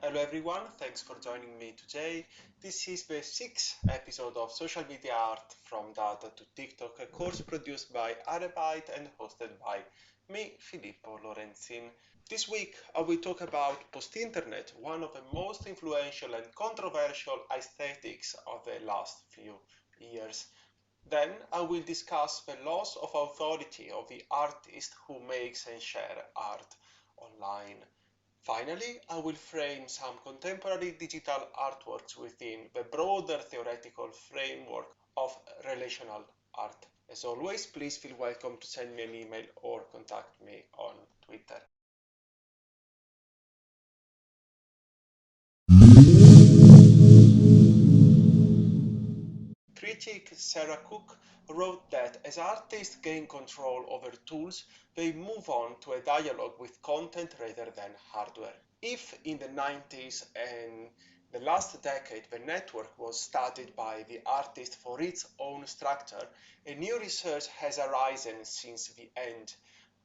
Hello everyone, thanks for joining me today. This is the sixth episode of Social Media Art from Data to TikTok, a course produced by Arebyte and hosted by me, Filippo Lorenzin. This week I will talk about post-internet, one of the most influential and controversial aesthetics of the last few years. Then I will discuss the loss of authority of the artist who makes and shares art online. Finally, I will frame some contemporary digital artworks within the broader theoretical framework of relational art. As always, please feel welcome to send me an email or contact me on Twitter. Critic Sarah Cook wrote that as artists gain control over tools, they move on to a dialogue with content rather than hardware. If in the 90s and the last decade the network was studied by the artist for its own structure, a new research has arisen since the end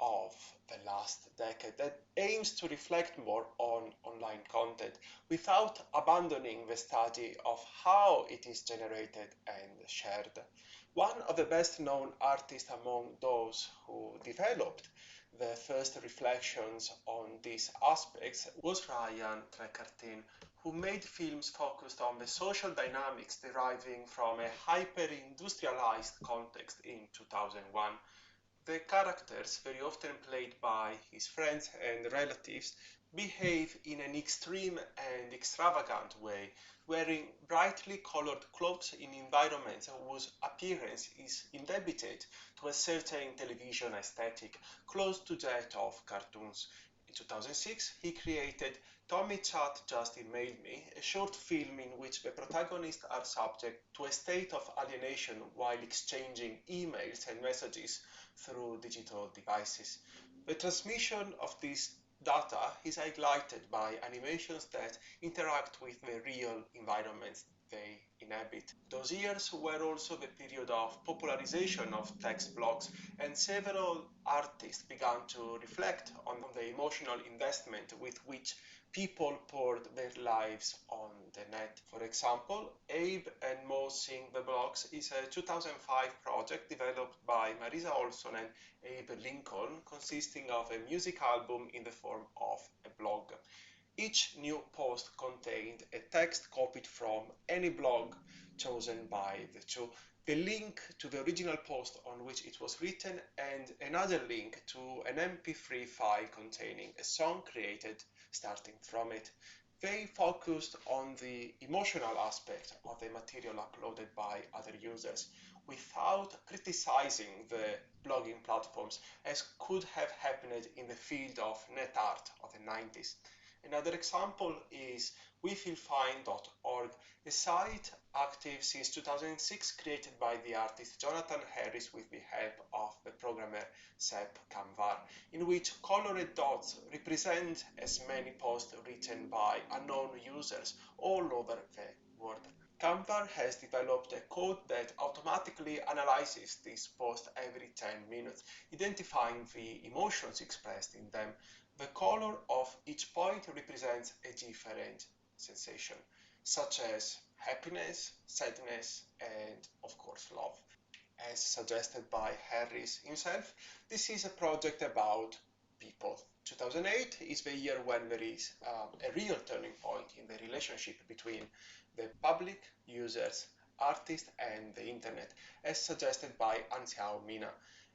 of the last decade that aims to reflect more on online content without abandoning the study of how it is generated and shared. One of the best known artists among those who developed the first reflections on these aspects was Ryan Trecartin, who made films focused on the social dynamics deriving from a hyper-industrialized context in 2001. The characters, very often played by his friends and relatives, behave in an extreme and extravagant way, wearing brightly colored clothes in environments whose appearance is indebted to a certain television aesthetic close to that of cartoons. In 2006, he created Tommy Chat Just Emailed Me, a short film in which the protagonists are subject to a state of alienation while exchanging emails and messages through digital devices. The transmission of this data is highlighted by animations that interact with the real environments they inhabit. Those years were also the period of popularization of text blogs, and several artists began to reflect on the emotional investment with which people poured their lives on the net. For example, Abe and Mo Sing the Blogs is a 2005 project developed by Marisa Olson and Abe Lincoln, consisting of a music album in the form of a blog. Each new post contained a text copied from any blog chosen by the two, the link to the original post on which it was written, and another link to an MP3 file containing a song created starting from it. They focused on the emotional aspect of the material uploaded by other users without criticizing the blogging platforms as could have happened in the field of net art of the 90s. Another example is wefeelfine.org, a site active since 2006 created by the artist Jonathan Harris with the help of the programmer Sepp Kamvar, in which colored dots represent as many posts written by unknown users all over the world. Kamvar has developed a code that automatically analyzes these posts every 10 minutes, identifying the emotions expressed in them. The color of each point represents a different sensation, such as happiness, sadness, and of course love. As suggested by Harris himself, this is a project about people. 2008 is the year when there is a real turning point in the relationship between the public, users, artists, and the internet, as suggested by Anxiao Mina.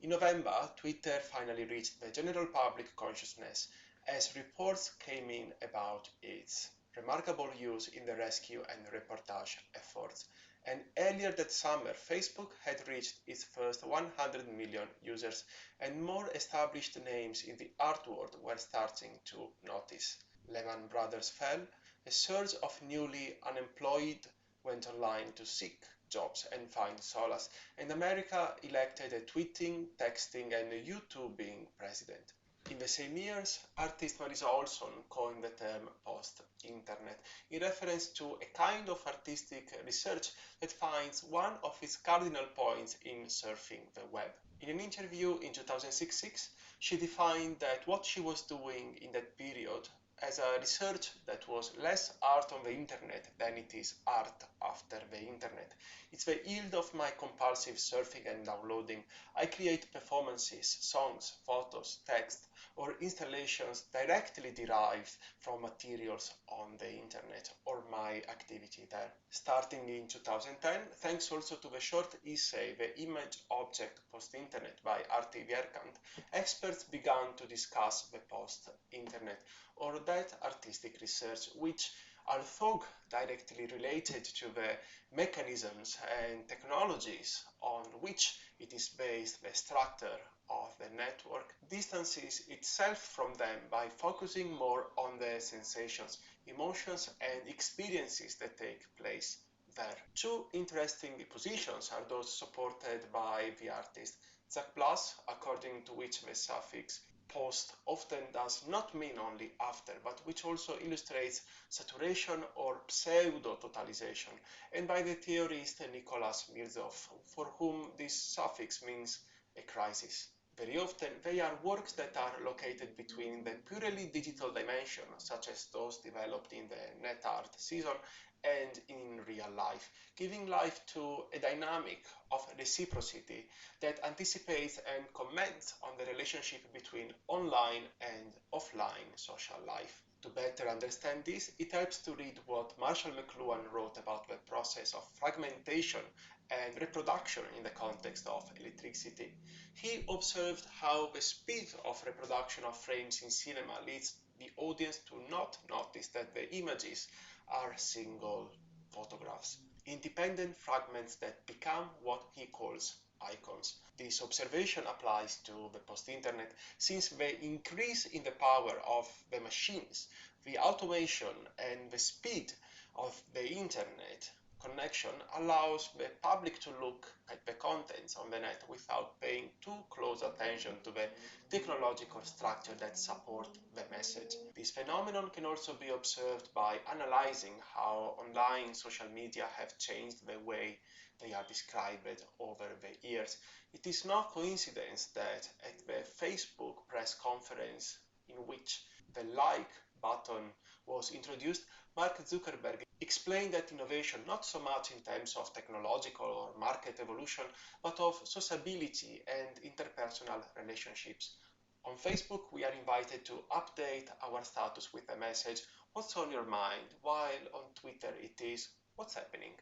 In November, Twitter finally reached the general public consciousness as reports came in about its remarkable use in the rescue and reportage efforts. And earlier that summer, Facebook had reached its first 100 million users, and more established names in the art world were starting to notice. Lehman Brothers fell, a surge of newly unemployed went online to seek jobs and find solace, and America elected a tweeting, texting, and YouTubing president. In the same years, artist Marisa Olson coined the term post-internet in reference to a kind of artistic research that finds one of its cardinal points in surfing the web. In an interview in 2006, she defined that what she was doing in that period as a research that was less art on the internet than it is art after the internet. It's the yield of my compulsive surfing and downloading. I create performances, songs, photos, text, or installations directly derived from materials on the internet or my activity there. Starting in 2010, thanks also to the short essay The Image Object Post-Internet by Arti Vierkant, experts began to discuss the post-internet or that artistic research which, although directly related to the mechanisms and technologies on which it is based, the structure of the network, distances itself from them by focusing more on the sensations, emotions, and experiences that take place there. Two interesting positions are those supported by the artist Zach Plus, according to which the suffix post often does not mean only after, but which also illustrates saturation or pseudo-totalization, and by the theorist Nicholas Mirzoeff, for whom this suffix means a crisis. Very often, they are works that are located between the purely digital dimension, such as those developed in the net art season, and in real life, giving life to a dynamic of reciprocity that anticipates and comments on the relationship between online and offline social life. To better understand this, it helps to read what Marshall McLuhan wrote about the process of fragmentation and reproduction in the context of electricity. He observed how the speed of reproduction of frames in cinema leads the audience to not notice that the images are single photographs, independent fragments that become what he calls icons. This observation applies to the post-internet since the increase in the power of the machines, the automation and the speed of the internet connection allows the public to look at the contents on the net without paying too close attention to the technological structure that support the message. This phenomenon can also be observed by analyzing how online social media have changed the way they are described over the years. It is no coincidence that at the Facebook press conference in which the like button was introduced, Mark Zuckerberg explained that innovation not so much in terms of technological or market evolution, but of sociability and interpersonal relationships. On Facebook, we are invited to update our status with a message, "What's on your mind?" while on Twitter it is, "What's happening?"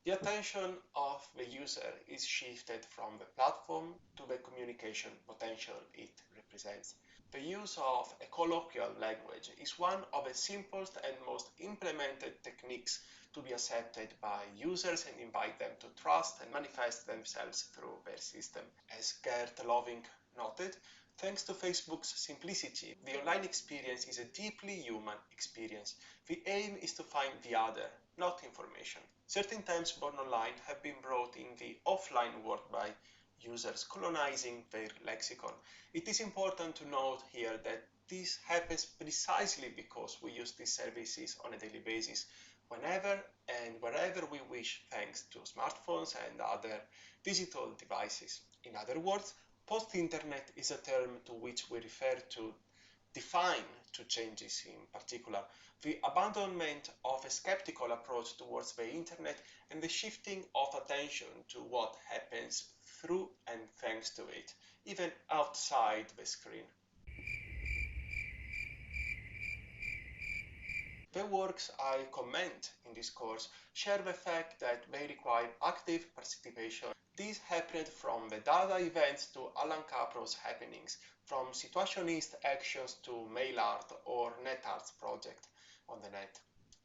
The attention of the user is shifted from the platform to the communication potential it represents. The use of a colloquial language is one of the simplest and most implemented techniques to be accepted by users and invite them to trust and manifest themselves through their system. As Gert Loving noted, thanks to Facebook's simplicity, the online experience is a deeply human experience. The aim is to find the other, not information. Certain terms born online have been brought in the offline world by users colonizing their lexicon. It is important to note here that this happens precisely because we use these services on a daily basis, whenever and wherever we wish, thanks to smartphones and other digital devices. In other words, post-internet is a term to which we refer to define two changes in particular: the abandonment of a skeptical approach towards the internet and the shifting of attention to what happens through and thanks to it, even outside the screen. The works I comment in this course share the fact that they require active participation. These happened from the Dada events to Alan Capro's happenings, from situationist actions to mail art or net arts project on the net.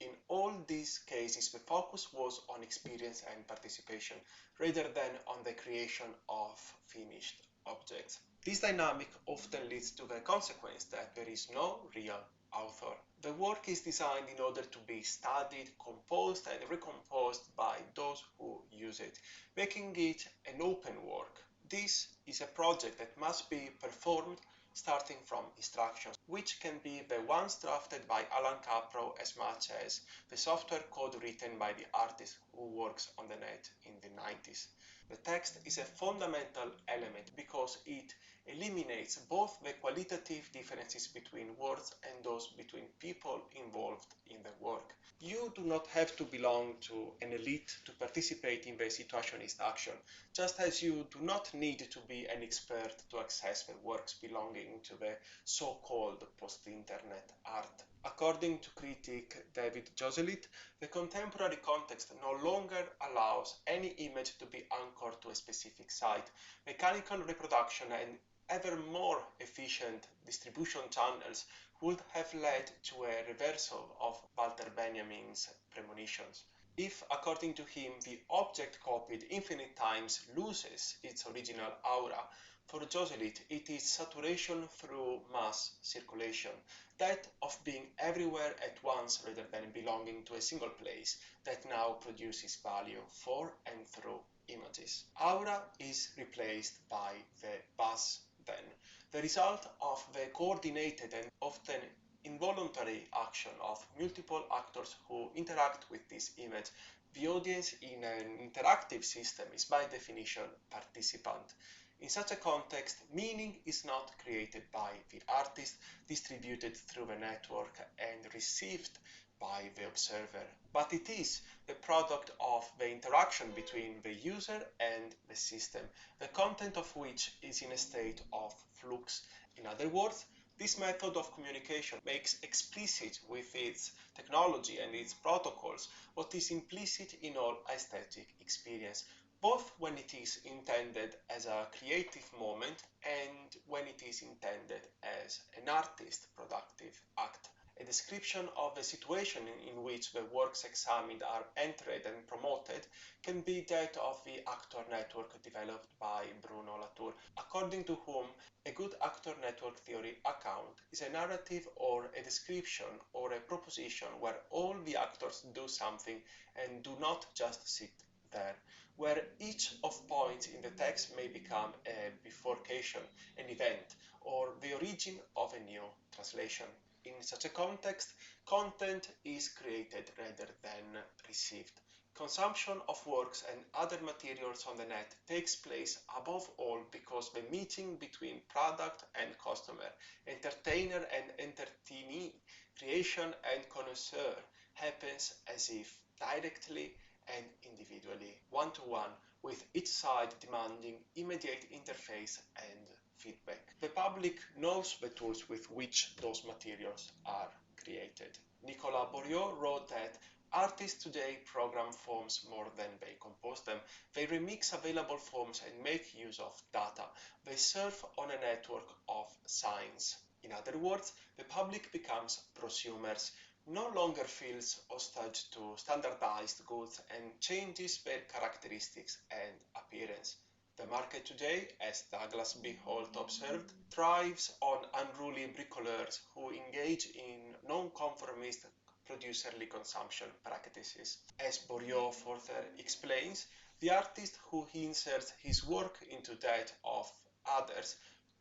In all these cases, the focus was on experience and participation, rather than on the creation of finished objects. This dynamic often leads to the consequence that there is no real author. The work is designed in order to be studied, composed, and recomposed by those who use it, making it an open work. This is a project that must be performed starting from instructions, which can be the ones drafted by Alan Capro as much as the software code written by the artist who who works on the net in the 90s. The text is a fundamental element because it eliminates both the qualitative differences between words and those between people involved in the work. You do not have to belong to an elite to participate in the situationist action, just as you do not need to be an expert to access the works belonging to the so-called post-internet art. According to critic David Joselit, the contemporary context no longer allows any image to be anchored to a specific site. Mechanical reproduction and ever more efficient distribution channels would have led to a reversal of Walter Benjamin's premonitions. If, according to him, the object copied infinite times loses its original aura, for Joselit it is saturation through mass circulation, that of being everywhere at once rather than belonging to a single place, that now produces value for and through images. Aura is replaced by the buzz then, the result of the coordinated and often involuntary action of multiple actors who interact with this image. The audience in an interactive system is by definition participant. In such a context, meaning is not created by the artist, distributed through the network and received by the observer, but it is the product of the interaction between the user and the system, the content of which is in a state of flux. In other words, this method of communication makes explicit with its technology and its protocols what is implicit in all aesthetic experience, both when it is intended as a creative moment and when it is intended as an artist productive act. A description of the situation in which the works examined are entered and promoted can be that of the actor network developed by Bruno Latour, according to whom a good actor network theory account is a narrative or a description or a proposition where all the actors do something and do not just sit there, where each of points in the text may become a bifurcation, an event, or the origin of a new translation. In such a context, content is created rather than received. Consumption of works and other materials on the net takes place above all because the meeting between product and customer, entertainer and entertainee, creation and connoisseur happens as if directly and individually, one-to-one, with each side demanding immediate interface and feedback. The public knows the tools with which those materials are created. Nicolas Bourriaud wrote that artists today program forms more than they compose them. They remix available forms and make use of data. They surf on a network of signs. In other words, the public becomes prosumers, no longer feels hostage to standardized goods and changes their characteristics and appearance. The market today, as Douglas B. Holt observed, thrives on unruly bricoleurs who engage in non-conformist producerly consumption practices. As Bourriaud further explains, the artist who inserts his work into that of others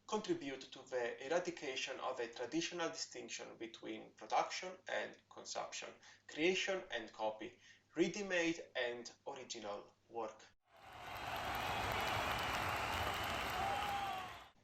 contribute to the eradication of a traditional distinction between production and consumption, creation and copy, ready-made and original work.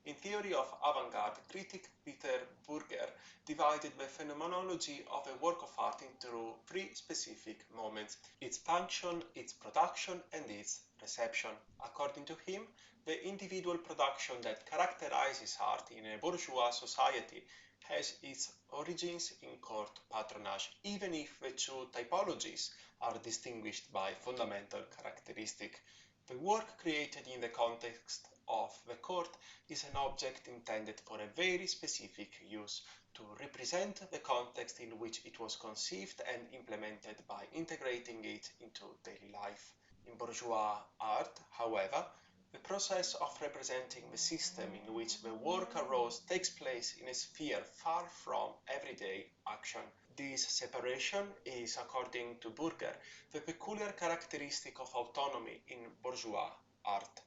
In theory of avant-garde, critic Peter Burger divided the phenomenology of a work of art into three specific moments: its function, its production, and its reception. According to him, the individual production that characterizes art in a bourgeois society has its origins in court patronage, even if the two typologies are distinguished by fundamental characteristics. The work created in the context of the court is an object intended for a very specific use, to represent the context in which it was conceived and implemented by integrating it into daily life. In bourgeois art, however, the process of representing the system in which the work arose takes place in a sphere far from everyday action. This separation is, according to Burger, the peculiar characteristic of autonomy in bourgeois art.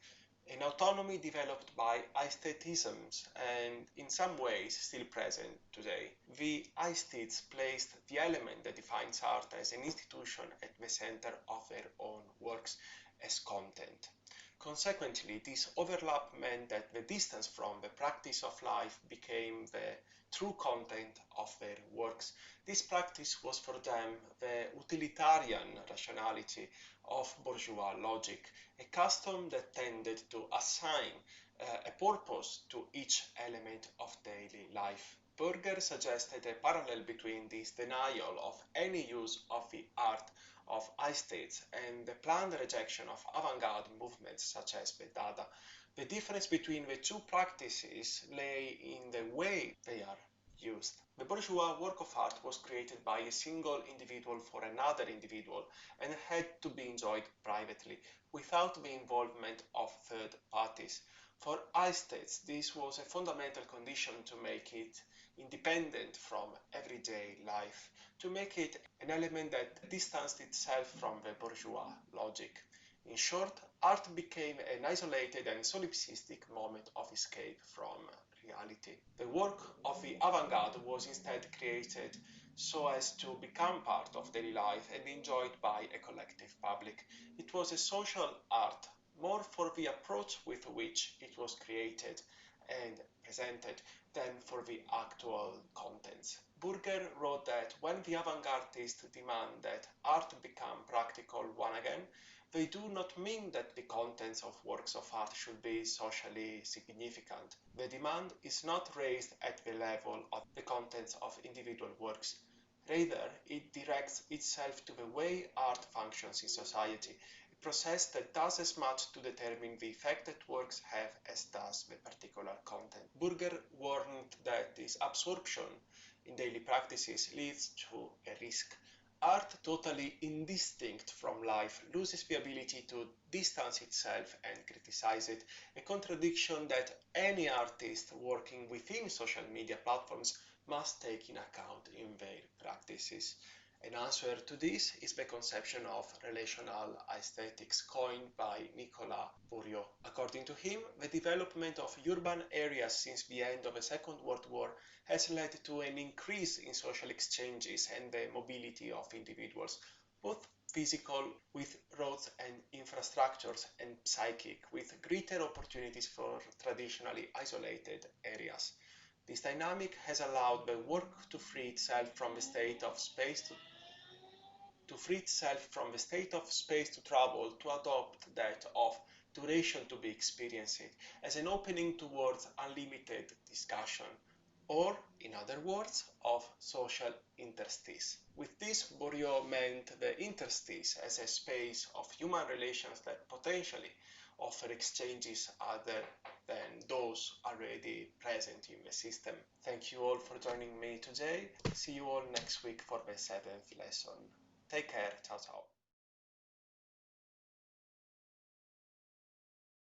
an autonomy developed by aestheticisms and in some ways still present today. The aesthetes placed the element that defines art as an institution at the center of their own works as content. Consequently, this overlap meant that the distance from the practice of life became the true content of their works. This practice was for them the utilitarian rationality of bourgeois logic, a custom that tended to assign a purpose to each element of daily life. Burger suggested a parallel between this denial of any use of the art of aesthetes and the planned rejection of avant-garde movements such as the Dada. The difference between the two practices lay in the way they are used. The bourgeois work of art was created by a single individual for another individual and had to be enjoyed privately, without the involvement of third parties. For aesthetes, this was a fundamental condition to make it independent from everyday life, to make it an element that distanced itself from the bourgeois logic. In short, art became an isolated and solipsistic moment of escape from reality. The work of the avant-garde was instead created so as to become part of daily life and enjoyed by a collective public. It was a social art, more for the approach with which it was created and presented than for the actual contents. Burger wrote that when the avant-gardists demand that art become practical one again, they do not mean that the contents of works of art should be socially significant. The demand is not raised at the level of the contents of individual works. Rather, it directs itself to the way art functions in society, a process that does as much to determine the effect that works have as does the particular content. Burger warned that this absorption in daily practices leads to a risk. Art, totally indistinct from life, loses the ability to distance itself and criticize it, a contradiction that any artist working within social media platforms must take in account in their practices. An answer to this is the conception of relational aesthetics coined by Nicolas Bourriaud. According to him, the development of urban areas since the end of the Second World War has led to an increase in social exchanges and the mobility of individuals, both physical with roads and infrastructures and psychic with greater opportunities for traditionally isolated areas. This dynamic has allowed the work to free itself from the state of space to travel, to adopt that of duration to be experienced as an opening towards unlimited discussion, or, in other words, of social interstice. With this, Bourriaud meant the interstice as a space of human relations that potentially offer exchanges other than those already present in the system. Thank you all for joining me today. See you all next week for the seventh lesson. Take care. Ciao, ciao.